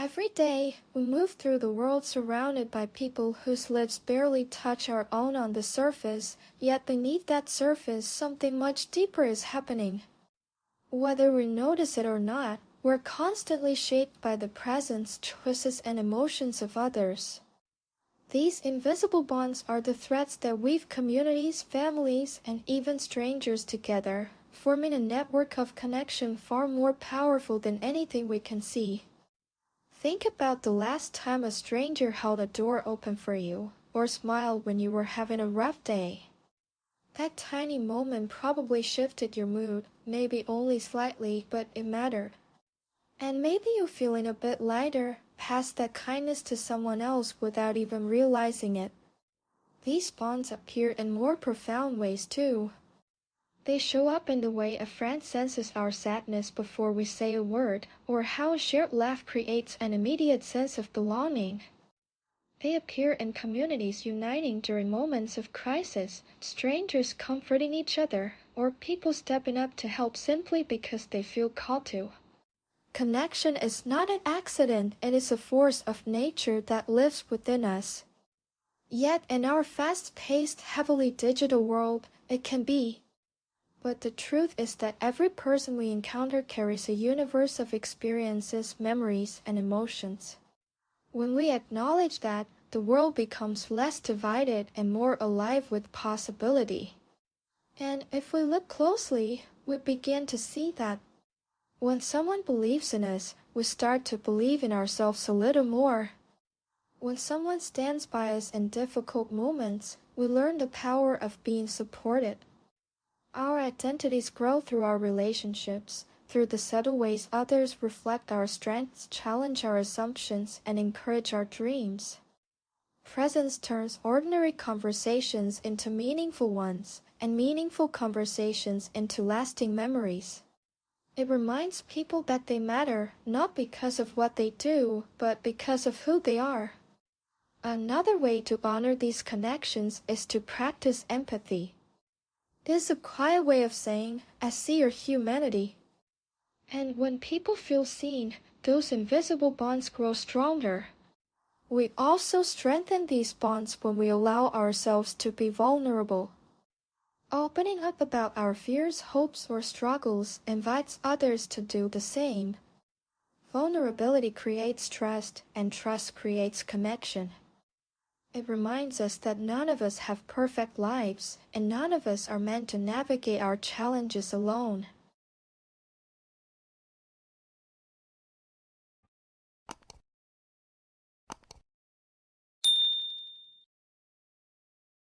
Every day, we move through the world surrounded by people whose lives barely touch our own on the surface, yet beneath that surface, something much deeper is happening. Whether we notice it or not, we're constantly shaped by the presence, choices, and emotions of others. These invisible bonds are the threads that weave communities, families, and even strangers together, forming a network of connection far more powerful than anything we can see. Think about the last time a stranger held a door open for you, or smiled when you were having a rough day. That tiny moment probably shifted your mood, maybe only slightly, but it mattered. And maybe you're feeling a bit lighter, past that kindness to someone else without even realizing it. These bonds appear in more profound ways too. They show up in the way a friend senses our sadness before we say a word, or how a shared laugh creates an immediate sense of belonging. They appear in communities uniting during moments of crisis, strangers comforting each other, or people stepping up to help simply because they feel called to. Connection is not an accident, it is a force of nature that lives within us. Yet in our fast-paced, heavily digital world, it can be. But the truth is that every person we encounter carries a universe of experiences, memories, and emotions. When we acknowledge that, the world becomes less divided and more alive with possibility. And if we look closely, we begin to see that when someone believes in us, we start to believe in ourselves a little more. When someone stands by us in difficult moments, we learn the power of being supported. Our identities grow through our relationships, through the subtle ways others reflect our strengths, challenge our assumptions, and encourage our dreams. Presence turns ordinary conversations into meaningful ones, and meaningful conversations into lasting memories. It reminds people that they matter, not because of what they do, but because of who they are. Another way to honor these connections is to practice empathy. This is a quiet way of saying, I see your humanity. And when people feel seen, those invisible bonds grow stronger. We also strengthen these bonds when we allow ourselves to be vulnerable. Opening up about our fears, hopes, or struggles invites others to do the same. Vulnerability creates trust, and trust creates connection. It reminds us that none of us have perfect lives, and none of us are meant to navigate our challenges alone.